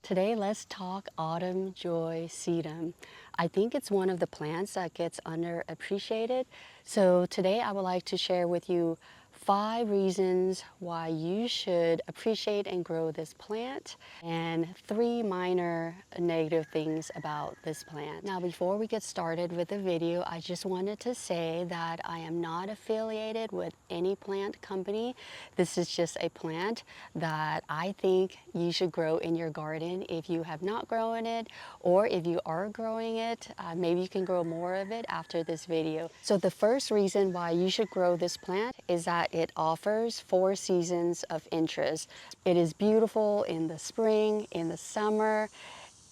Today, let's talk Autumn Joy Sedum. I think it's one of the plants that gets underappreciated. So today I would like to share with you 5 reasons why you should appreciate and grow this plant and 3 minor negative things about this plant. Now, before we get started with the video, I just wanted to say that I am not affiliated with any plant company. This is just a plant that I think you should grow in your garden if you have not grown it, or if you are growing it, maybe you can grow more of it after this video. So the first reason why you should grow this plant is that it offers 4 seasons of interest. It is beautiful in the spring, in the summer,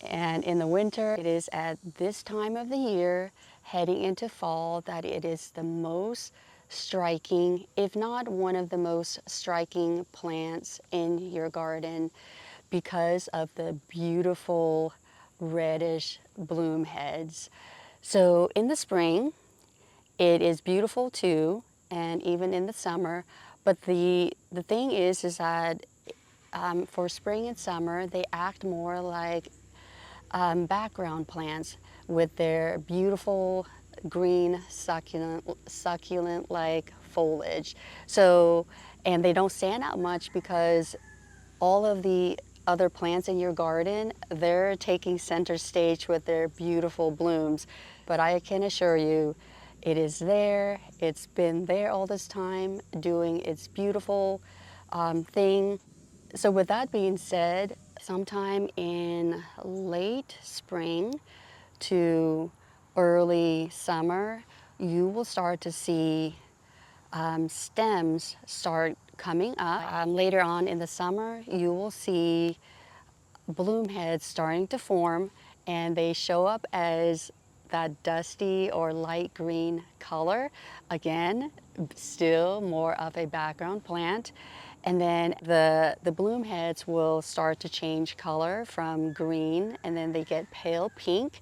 and in the winter. It is at this time of the year, heading into fall, that it is the most striking, if not one of the most striking plants in your garden because of the beautiful reddish bloom heads. So in the spring, it is beautiful too, and even in the summer. But the thing is that for spring and summer, they act more like background plants with their beautiful green succulent like foliage. So, and they don't stand out much because all of the other plants in your garden, they're taking center stage with their beautiful blooms. But I can assure you, it is there. It's been there all this time doing its beautiful thing. So with that being said, sometime in late spring to early summer, you will start to see stems start coming up. Later on in the summer, you will see bloom heads starting to form, and they show up as that dusty or light green color. Again, still more of a background plant. And then the bloom heads will start to change color from green, and then they get pale pink,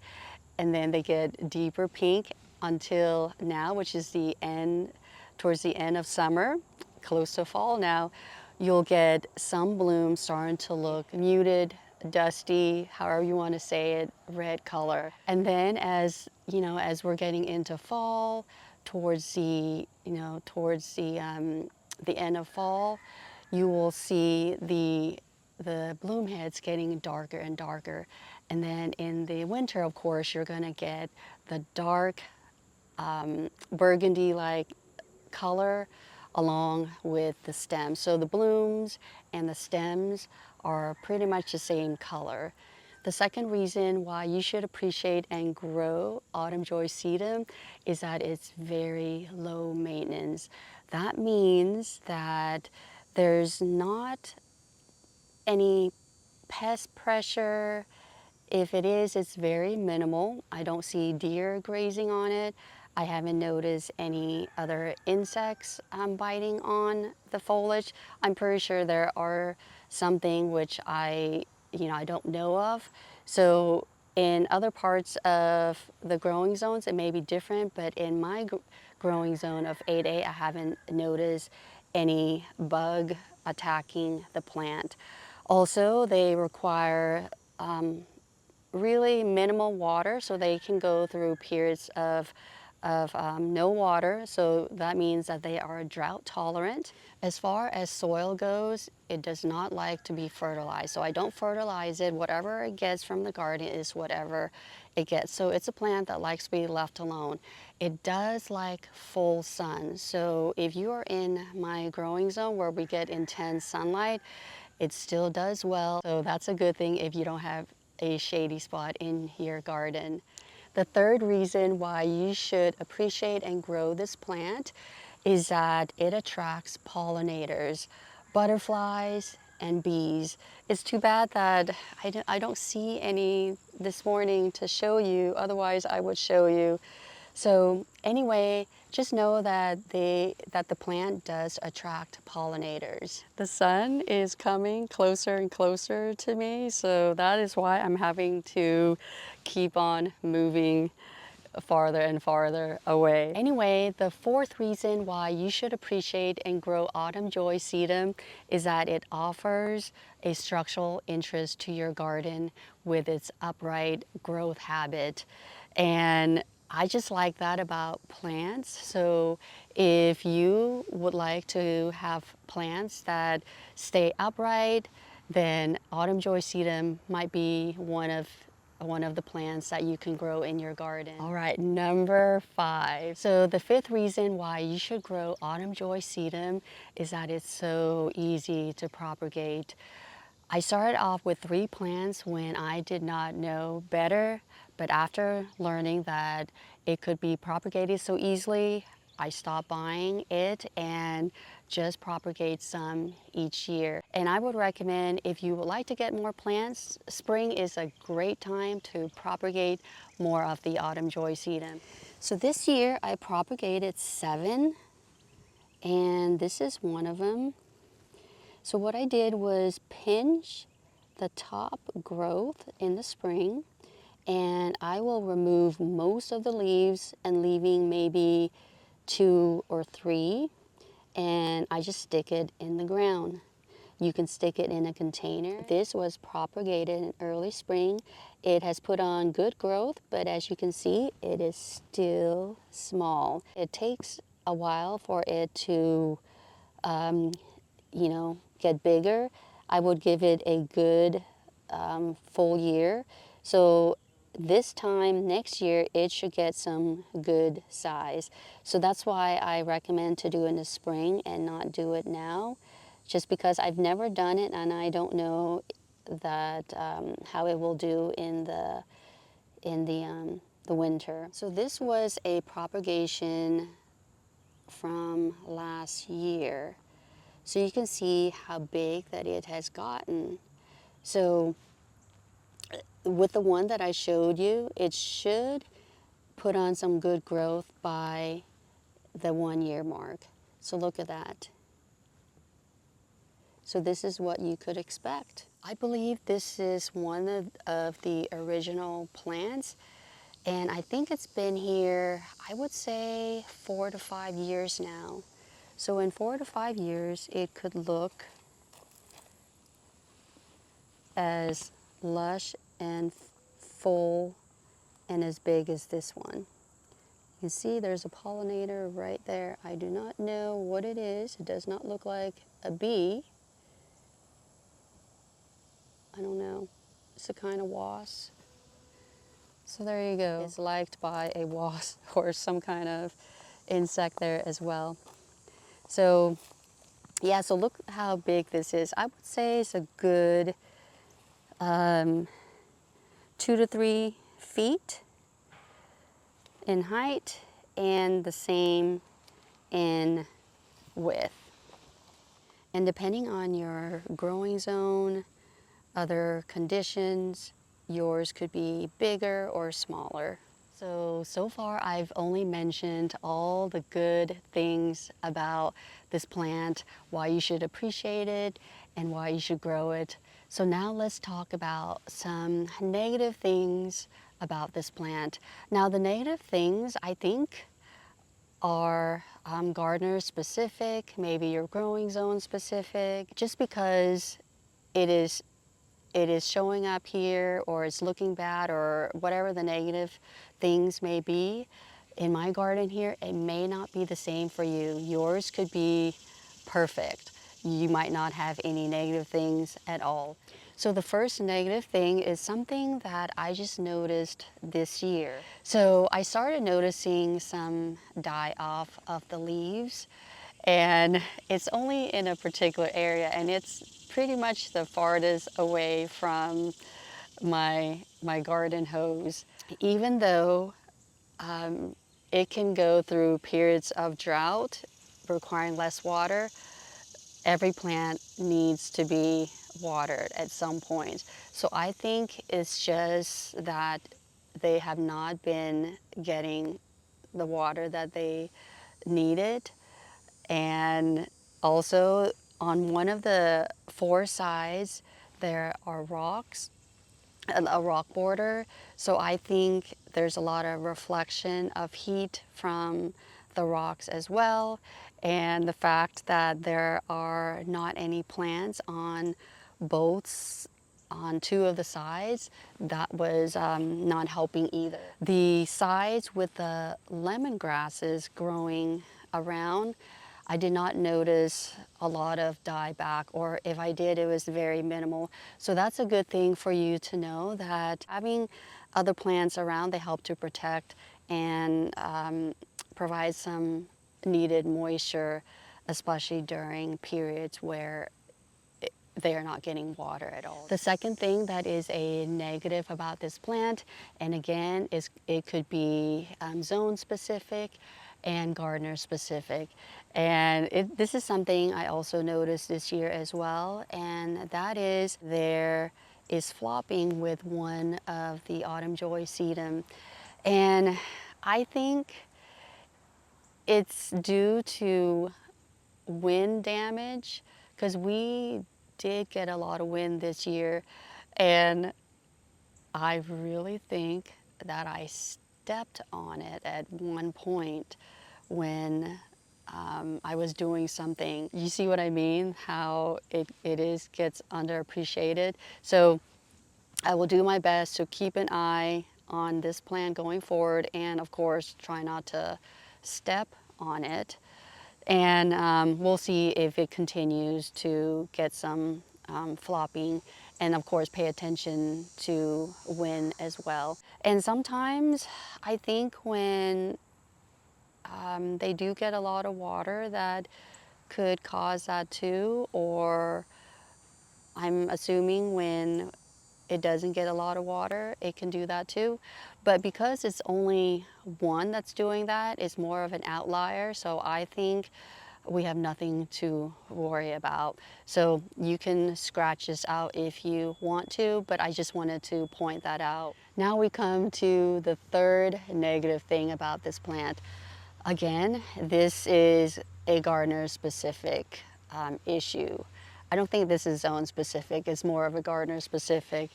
and then they get deeper pink until now, which is the end, towards the end of summer, close to fall now. You'll get some blooms starting to look muted, dusty, however you want to say it, red color. And then as you know, as we're getting into fall, towards the end of fall, you will see the bloom heads getting darker and darker. And then in the winter, of course, you're going to get the dark burgundy-like color along with the stems. So the blooms and the stems are pretty much the same color. The second reason why you should appreciate and grow Autumn Joy Sedum is that it's very low maintenance. That means that there's not any pest pressure. If it is, it's very minimal. I don't see deer grazing on it. I haven't noticed any other insects biting on the foliage. I'm pretty sure there are something which I don't know of. So in other parts of the growing zones, it may be different, but in my growing zone of 8A, I haven't noticed any bug attacking the plant. Also, they require really minimal water, so they can go through periods of no water, so that means that they are drought tolerant. As far as soil goes, it does not like to be fertilized, so I don't fertilize it. Whatever it gets from the garden is whatever it gets. So it's a plant that likes to be left alone. It does like full sun, so if you are in my growing zone where we get intense sunlight, it still does well. So that's a good thing if you don't have a shady spot in your garden. The third reason why you should appreciate and grow this plant is that it attracts pollinators, butterflies and bees. It's too bad that I don't see any this morning to show you, otherwise I would show you. So anyway, just know that the plant does attract pollinators. The sun is coming closer and closer to me, so that is why I'm having to keep on moving farther and farther away. Anyway, the fourth reason why you should appreciate and grow Autumn Joy Sedum is that it offers a structural interest to your garden with its upright growth habit. And I just like that about plants. So if you would like to have plants that stay upright, then Autumn Joy Sedum might be one of the plants that you can grow in your garden. All right, number 5. So the fifth reason why you should grow Autumn Joy Sedum is that it's so easy to propagate. I started off with 3 plants when I did not know better, but after learning that it could be propagated so easily, I stopped buying it and just propagate some each year. And I would recommend, if you would like to get more plants, spring is a great time to propagate more of the Autumn Joy Sedum. So this year I propagated 7, and this is one of them. So what I did was pinch the top growth in the spring, and I will remove most of the leaves and leaving maybe 2 or 3, and I just stick it in the ground. You can stick it in a container. This was propagated in early spring. It has put on good growth, but as you can see, it is still small. It takes a while for it to get bigger. I would give it a good full year. So this time next year, it should get some good size. So that's why I recommend to do it in the spring and not do it now, just because I've never done it and I don't know that how it will do in the winter. So this was a propagation from last year. So you can see how big that it has gotten. So with the one that I showed you, it should put on some good growth by the 1-year mark. So look at that. So this is what you could expect. I believe this is one of the original plants, and I think it's been here, I would say 4 to 5 years now. So in 4 to 5 years, it could look as lush and full and as big as this one. You can see there's a pollinator right there. I do not know what it is. It does not look like a bee. I don't know. It's a kind of wasp. So there you go. It's liked by a wasp or some kind of insect there as well. So yeah, so look how big this is. I would say it's a good 2 to 3 feet in height and the same in width. And depending on your growing zone, other conditions, yours could be bigger or smaller. So far I've only mentioned all the good things about this plant, why you should appreciate it, and why you should grow it. So now let's talk about some negative things about this plant. Now the negative things, I think, are gardener specific, maybe your growing zone specific. Just because it is showing up here or it's looking bad or whatever the negative things may be in my garden here, it may not be the same for you. Yours could be perfect. You might not have any negative things at all. So the first negative thing is something that I just noticed this year. So I started noticing some die off of the leaves, and it's only in a particular area, and it's pretty much the farthest away from my garden hose. Even though it can go through periods of drought requiring less water, every plant needs to be watered at some point. So I think it's just that they have not been getting the water that they needed. And also on one of the 4 sides, there are rocks. a rock border. So I think there's a lot of reflection of heat from the rocks as well. And the fact that there are not any plants on both on two of the sides, that was not helping either. The sides with the lemongrasses growing around, I did not notice a lot of dieback, or if I did, it was very minimal. So that's a good thing for you to know, that having other plants around, they help to protect and provide some needed moisture, especially during periods where they are not getting water at all. The second thing that is a negative about this plant, and again, is it could be zone specific and gardener specific. And this is something I also noticed this year as well, and that is there is flopping with one of the Autumn Joy Sedum. And I think it's due to wind damage, because we did get a lot of wind this year, and I really think that I stepped on it at one point when I was doing something. You see what I mean? How it gets underappreciated. So I will do my best to keep an eye on this plant going forward, and of course try not to step on it. And we'll see if it continues to get some flopping, and of course pay attention to wind as well. And sometimes I think when they do get a lot of water, that could cause that too, or I'm assuming when it doesn't get a lot of water, it can do that too. But because it's only one that's doing that, it's more of an outlier. So I think we have nothing to worry about. So you can scratch this out if you want to, but I just wanted to point that out. Now we come to the third negative thing about this plant. Again, this is a gardener specific issue. I don't think this is zone specific, it's more of a gardener specific,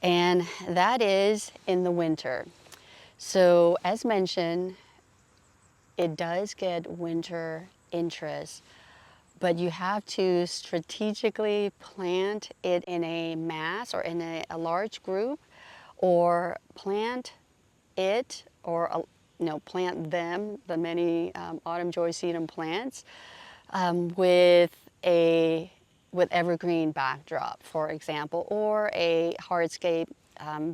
and that is in the winter. So as mentioned, it does get winter interest, but you have to strategically plant it in a mass or in a large group, or plant it, or plant them, the many Autumn Joy Sedum plants, with evergreen backdrop, for example, or a hardscape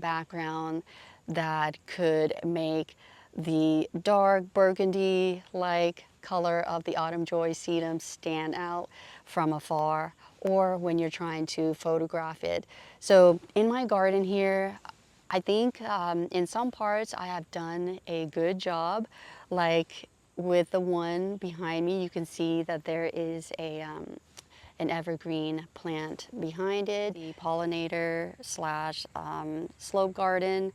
background that could make the dark burgundy-like color of the Autumn Joy Sedum stand out from afar, or when you're trying to photograph it. So in my garden here, I think in some parts I have done a good job. Like with the one behind me, you can see that there is an evergreen plant behind it, the pollinator slash slope garden.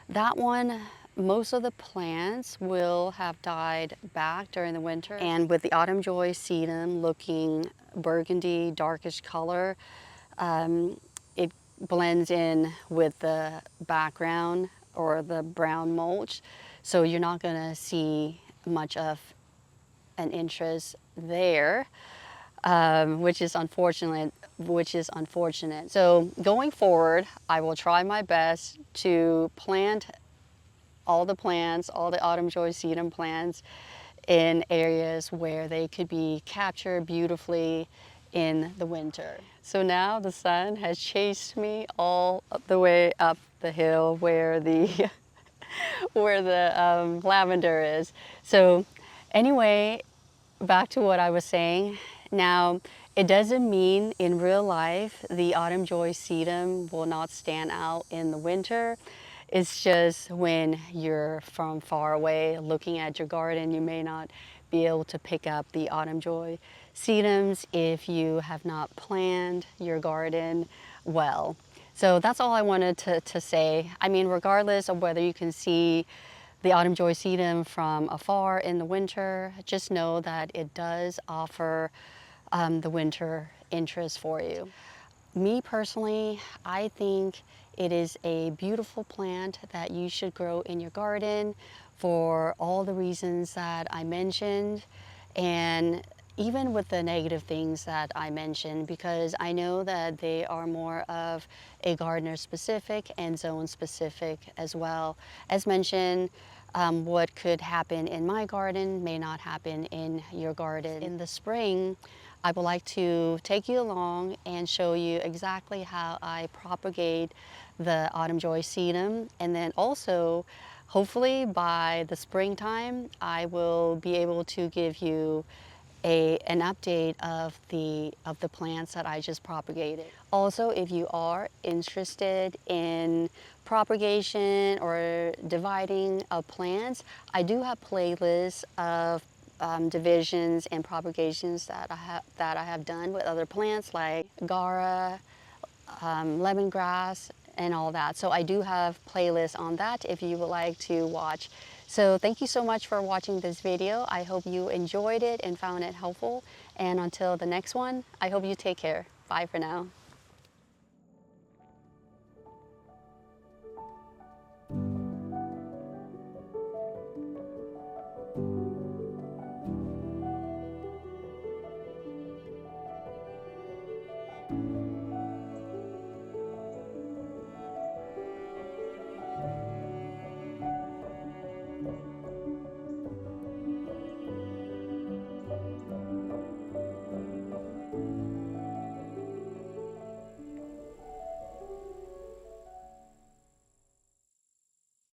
That one, most of the plants will have died back during the winter. And with the Autumn Joy Sedum looking burgundy, darkish color, it blends in with the background or the brown mulch. So you're not gonna see much of an interest there, which is unfortunate. So going forward, I will try my best to plant all the plants, all the Autumn Joy Sedum plants, in areas where they could be captured beautifully in the winter. So now the sun has chased me all the way up the hill where the where the lavender is. So anyway, back to what I was saying. Now, it doesn't mean in real life the Autumn Joy Sedum will not stand out in the winter. It's just when you're from far away looking at your garden, you may not be able to pick up the Autumn Joy Sedums if you have not planned your garden well. So that's all I wanted to say. I mean, regardless of whether you can see the Autumn Joy Sedum from afar in the winter, just know that it does offer the winter interest for you. Me personally, I think It is a beautiful plant that you should grow in your garden for all the reasons that I mentioned, and even with the negative things that I mentioned, because I know that they are more of a gardener specific and zone specific as well. As mentioned, what could happen in my garden may not happen in your garden. In the spring, I would like to take you along and show you exactly how I propagate the Autumn Joy Sedum, and then also hopefully by the springtime I will be able to give you an update of the plants that I just propagated. Also, if you are interested in propagation or dividing of plants, I do have playlists of divisions and propagations that I have done with other plants like Gara, lemongrass, and all that. So I do have playlists on that if you would like to watch. So thank you so much for watching this video. I hope you enjoyed it and found it helpful. And until the next one, I hope you take care. Bye for now.